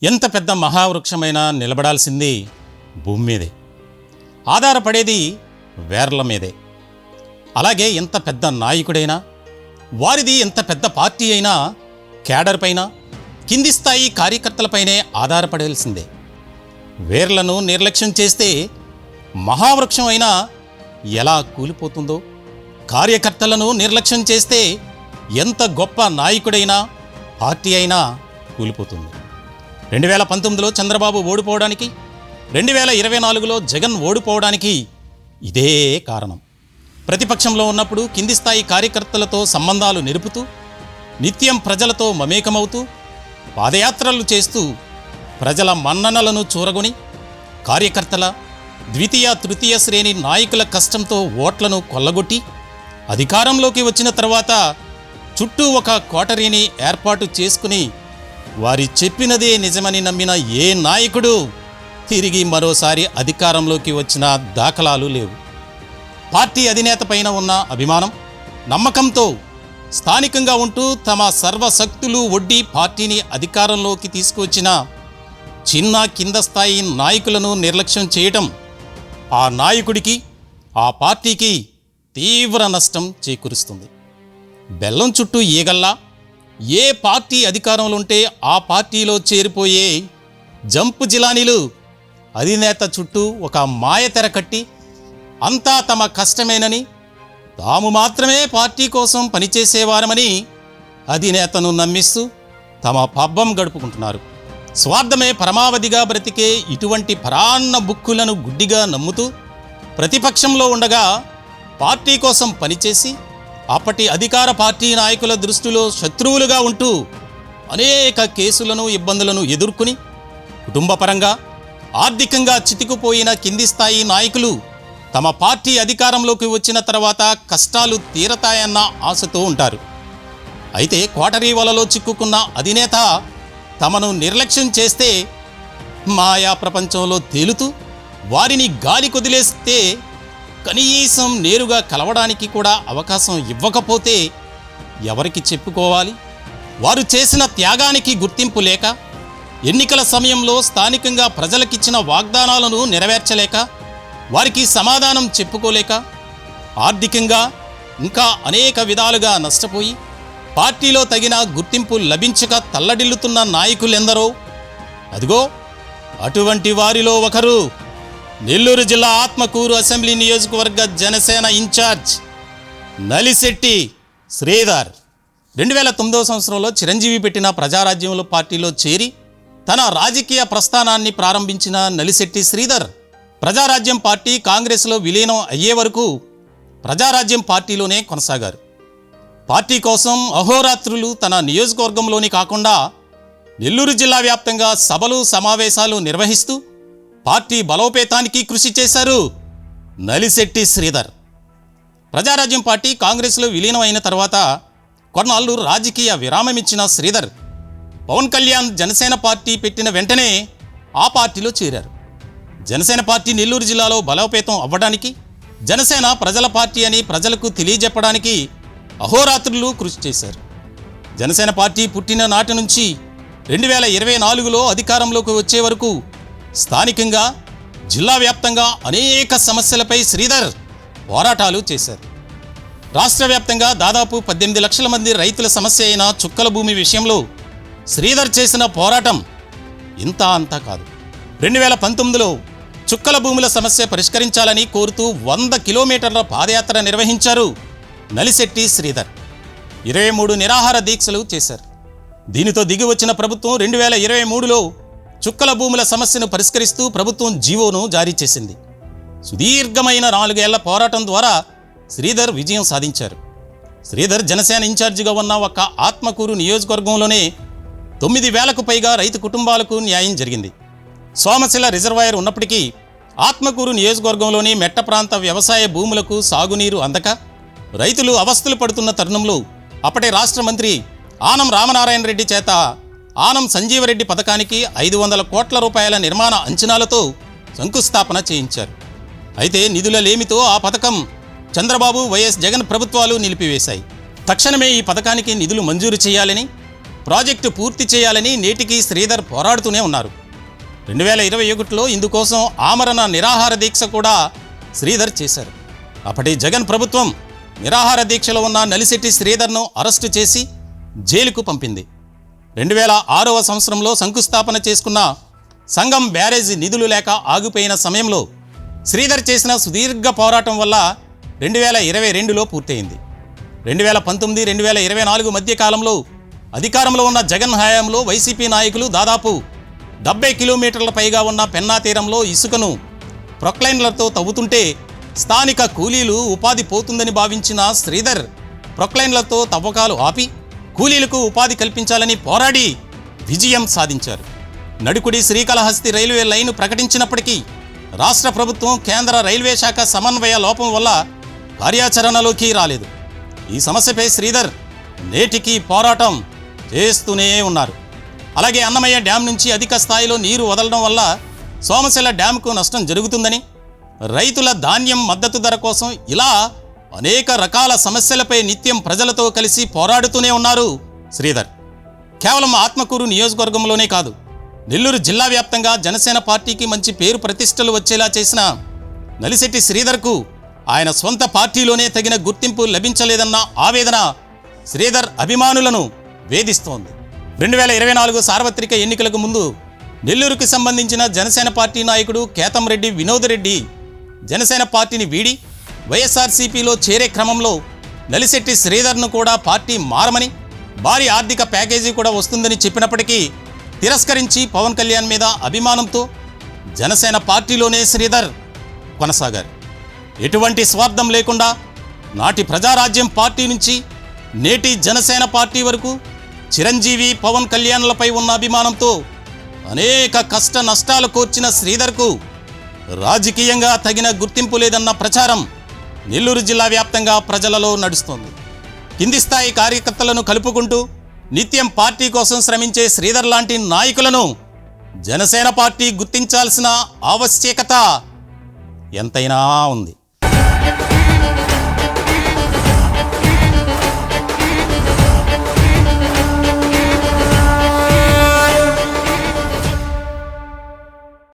ఎంత పెద్ద మహావృక్షమైనా నిలబడాల్సింది భూమి మీదే, ఆధారపడేది వేర్ల మీదే. అలాగే ఎంత పెద్ద నాయకుడైనా, వారిది ఎంత పెద్ద పార్టీ అయినా కేడర్ పైన, కింది స్థాయి కార్యకర్తలపైనే ఆధారపడాల్సిందే. వేర్లను నిర్లక్ష్యం చేస్తే మహావృక్షం అయినా ఎలా కూలిపోతుందో, కార్యకర్తలను నిర్లక్ష్యం చేస్తే ఎంత గొప్ప నాయకుడైనా పార్టీ అయినా కూలిపోతుంది. 2019లో చంద్రబాబు ఓడిపోవడానికి, 2024లో జగన్ ఓడిపోవడానికి ఇదే కారణం. ప్రతిపక్షంలో ఉన్నప్పుడు కింది స్థాయి కార్యకర్తలతో సంబంధాలు నిలుపుతూ, నిత్యం ప్రజలతో మమేకమవుతూ, పాదయాత్రలు చేస్తూ ప్రజల మన్ననలను చూరగొని, కార్యకర్తల ద్వితీయ తృతీయ శ్రేణి నాయకుల కష్టంతో ఓట్లను కొల్లగొట్టి, అధికారంలోకి వచ్చిన తర్వాత చుట్టూ ఒక కోటరీని ఏర్పాటు చేసుకుని వారి చెప్పినదే నిజమని నమ్మిన ఏ నాయకుడు తిరిగి మరోసారి అధికారంలోకి వచ్చిన దాఖలాలు లేవు. పార్టీ అధినేత పైన ఉన్న అభిమానం, నమ్మకంతో స్థానికంగా ఉంటూ తమ సర్వశక్తులు ఒడ్డి పార్టీని అధికారంలోకి తీసుకువచ్చిన చిన్న కింద స్థాయి నాయకులను నిర్లక్ష్యం చేయటం ఆ నాయకుడికి, ఆ పార్టీకి తీవ్ర నష్టం చేకూరుస్తుంది. బెల్లం చుట్టూ ఈగల్లా ఏ పార్టీ అధికారంలో ఉంటే ఆ పార్టీలో చేరిపోయే జంపు జిలానీలు అధినేత చుట్టూ ఒక మాయతెర కట్టి, అంతా తమ కష్టమేనని, తాము మాత్రమే పార్టీ కోసం పనిచేసేవారమని అధినేతను నమ్మిస్తూ తమ పబ్బం గడుపుకుంటున్నారు. స్వార్థమే పరమావధిగా బ్రతికే ఇటువంటి పరాన్న బుక్కులను గుడ్డిగా నమ్ముతూ ప్రతిపక్షంలో ఉండగా పార్టీ కోసం పనిచేసి అప్పటి అధికార పార్టీ నాయకుల దృష్టిలో శత్రువులుగా ఉంటూ అనేక కేసులను, ఇబ్బందులను ఎదుర్కొని కుటుంబపరంగా, ఆర్థికంగా చితికిపోయిన కింది స్థాయి నాయకులు తమ పార్టీ అధికారంలోకి వచ్చిన తర్వాత కష్టాలు తీరతాయన్న ఆశతో ఉంటారు. అయితే కోటరీ వలలో చిక్కుకున్న అధినేత తమను నిర్లక్ష్యం చేస్తే, మాయా ప్రపంచంలో తేలుతూ వారిని గాలి కొదిలేస్తే, కనీసం నేరుగా కలవడానికి కూడా అవకాశం ఇవ్వకపోతే ఎవరికి చెప్పుకోవాలి? వారు చేసిన త్యాగానికి గుర్తింపు లేక, ఎన్నికల సమయంలో స్థానికంగా ప్రజలకిచ్చిన వాగ్దానాలను నెరవేర్చలేక, వారికి సమాధానం చెప్పుకోలేక, ఆర్థికంగా ఇంకా అనేక విధాలుగా నష్టపోయి పార్టీలో తగిన గుర్తింపు లభించక తల్లడిల్లుతున్న నాయకులెందరో. అదిగో అటువంటి వారిలో ఒకరు నెల్లూరు జిల్లా ఆత్మకూరు అసెంబ్లీ నియోజకవర్గ జనసేన ఇన్ఛార్జ్ నలిశెట్టి శ్రీధర్. 2009వ సంవత్సరంలో చిరంజీవి పెట్టిన ప్రజారాజ్యంలో పార్టీలో చేరి తన రాజకీయ ప్రస్థానాన్ని ప్రారంభించిన నలిశెట్టి శ్రీధర్ ప్రజారాజ్యం పార్టీ కాంగ్రెస్లో విలీనం అయ్యే వరకు ప్రజారాజ్యం పార్టీలోనే కొనసాగారు. పార్టీ కోసం అహోరాత్రులు తన నియోజకవర్గంలోని కాకుండా నెల్లూరు జిల్లా వ్యాప్తంగా సభలు, సమావేశాలు నిర్వహిస్తూ పార్టీ బలోపేతానికి కృషి చేశారు నలిశెట్టి శ్రీధర్. ప్రజారాజ్యం పార్టీ కాంగ్రెస్లో విలీనం అయిన తర్వాత కొన్నాళ్ళు రాజకీయ విరామమిచ్చిన శ్రీధర్ పవన్ కళ్యాణ్ జనసేన పార్టీ పెట్టిన వెంటనే ఆ పార్టీలో చేరారు. జనసేన పార్టీ నెల్లూరు జిల్లాలో బలోపేతం అవ్వడానికి, జనసేన ప్రజల పార్టీ అని ప్రజలకు తెలియజెప్పడానికి అహోరాత్రులు కృషి చేశారు. జనసేన పార్టీ పుట్టిన నాటి నుంచి 2024లో అధికారంలోకి వచ్చే వరకు స్థానికంగా, జిల్లా వ్యాప్తంగా అనేక సమస్యలపై శ్రీధర్ పోరాటాలు చేశారు. రాష్ట్ర వ్యాప్తంగా దాదాపు 18 లక్షల మంది రైతుల సమస్య అయిన చుక్కల భూమి విషయంలో శ్రీధర్ చేసిన పోరాటం ఇంత అంతా కాదు. 2019లో చుక్కల భూముల సమస్య పరిష్కరించాలని కోరుతూ 100 కిలోమీటర్ల పాదయాత్ర నిర్వహించారు నలిశెట్టి శ్రీధర్. 23 నిరాహార దీక్షలు చేశారు. దీనితో దిగి వచ్చిన ప్రభుత్వం 2023లో చుక్కల భూముల సమస్యను పరిష్కరిస్తూ ప్రభుత్వం జీవోను జారీ చేసింది. సుదీర్ఘమైన 4 ఏళ్ల పోరాటం ద్వారా శ్రీధర్ విజయం సాధించారు. శ్రీధర్ జనసేన ఇన్ఛార్జిగా ఉన్న ఒక ఆత్మకూరు నియోజకవర్గంలోనే 9,000కు పైగా రైతు కుటుంబాలకు న్యాయం జరిగింది. సోమశిల రిజర్వాయర్ ఉన్నప్పటికీ ఆత్మకూరు నియోజకవర్గంలోని మెట్ట ప్రాంత వ్యవసాయ భూములకు సాగునీరు అందక రైతులు అవస్థలు పడుతున్న తరుణంలో అప్పటి రాష్ట్ర మంత్రి ఆనం రామనారాయణ రెడ్డి చేత ఆనం సంజీవరెడ్డి పథకానికి 500 కోట్ల రూపాయల నిర్మాణ అంచనాలతో శంకుస్థాపన చేయించారు. అయితే నిధుల లేమితో ఆ పథకం చంద్రబాబు, వైఎస్ జగన్ ప్రభుత్వాలు నిలిపివేశాయి. తక్షణమే ఈ పథకానికి నిధులు మంజూరు చేయాలని ప్రాజెక్టు పూర్తి చేయాలని నేటికి శ్రీధర్ పోరాడుతూనే ఉన్నారు. 2021లో ఇందుకోసం ఆమరణ నిరాహార దీక్ష కూడా శ్రీధర్ చేశారు. అప్పటి జగన్ ప్రభుత్వం నిరాహార దీక్షలో ఉన్న నలిశెట్టి శ్రీధర్ను అరెస్టు చేసి జైలుకు పంపింది. 2006వ సంవత్సరంలో శంకుస్థాపన చేసుకున్న సంగం బ్యారేజీ నిధులు లేక ఆగిపోయిన సమయంలో శ్రీధర్ చేసిన సుదీర్ఘ పోరాటం వల్ల 2022లో పూర్తయింది. 2019, 2024 మధ్య కాలంలో అధికారంలో ఉన్న జగన్ హయాంలో వైసీపీ నాయకులు దాదాపు 70 కిలోమీటర్ల పైగా ఉన్న పెన్నా తీరంలో ఇసుకను ప్రొక్లైన్లతో తవ్వుతుంటే స్థానిక కూలీలు ఉపాధి పోతుందని భావించిన శ్రీధర్ ప్రొక్లైన్లతో తవ్వకాలు ఆపి కూలీలకు ఉపాధి కల్పించాలని పోరాడి విజయం సాధించారు. నడుకుడి శ్రీకాళహస్తి రైల్వే లైను ప్రకటించినప్పటికీ రాష్ట్ర ప్రభుత్వం కేంద్ర రైల్వే శాఖ సమన్వయ లోపం వల్ల కార్యాచరణలోకి రాలేదు. ఈ సమస్యపై శ్రీధర్ నేటికి పోరాటం చేస్తూనే ఉన్నారు. అలాగే అన్నమయ్య డ్యాం నుంచి అధిక స్థాయిలో నీరు వదలడం వల్ల సోమశిల డ్యాంకు నష్టం జరుగుతుందని, రైతుల ధాన్యం మద్దతు ధర కోసం ఇలా అనేక రకాల సమస్యలపై నిత్యం ప్రజలతో కలిసి పోరాడుతూనే ఉన్నారు శ్రీధర్. కేవలం ఆత్మకూరు నియోజకవర్గంలోనే కాదు, నెల్లూరు జిల్లా వ్యాప్తంగా జనసేన పార్టీకి మంచి పేరు ప్రతిష్టలు వచ్చేలా చేసిన నలిశెట్టి శ్రీధర్కు ఆయన సొంత పార్టీలోనే తగిన గుర్తింపు లభించలేదన్న ఆవేదన శ్రీధర్ అభిమానులను వేధిస్తోంది. 2024 సార్వత్రిక ఎన్నికలకు ముందు నెల్లూరుకి సంబంధించిన జనసేన పార్టీ నాయకుడు కేతంరెడ్డి వినోద్ రెడ్డి జనసేన పార్టీని వీడి వైఎస్ఆర్సీపీలో చేరే క్రమంలో నలిశెట్టి శ్రీధర్ను కూడా పార్టీ మారమని, భారీ ఆర్థిక ప్యాకేజీ కూడా వస్తుందని చెప్పినప్పటికీ తిరస్కరించి పవన్ కళ్యాణ్ మీద అభిమానంతో జనసేన పార్టీలోనే శ్రీధర్ కొనసాగారు. ఎటువంటి స్వార్థం లేకుండా నాటి ప్రజారాజ్యం పార్టీ నుంచి నేటి జనసేన పార్టీ వరకు చిరంజీవి, పవన్ కళ్యాణ్లపై ఉన్న అభిమానంతో అనేక కష్ట నష్టాలు కోర్చిన శ్రీధర్కు రాజకీయంగా తగిన గుర్తింపు లేదన్న ప్రచారం నెల్లూరు జిల్లా వ్యాప్తంగా ప్రజలలో నడుస్తోంది. కింది స్థాయి కార్యకర్తలను కలుపుకుంటూ నిత్యం పార్టీ కోసం శ్రమించే శ్రీధర్ లాంటి నాయకులను జనసేన పార్టీ గుర్తించాల్సిన ఆవశ్యకత ఎంతైనా ఉంది.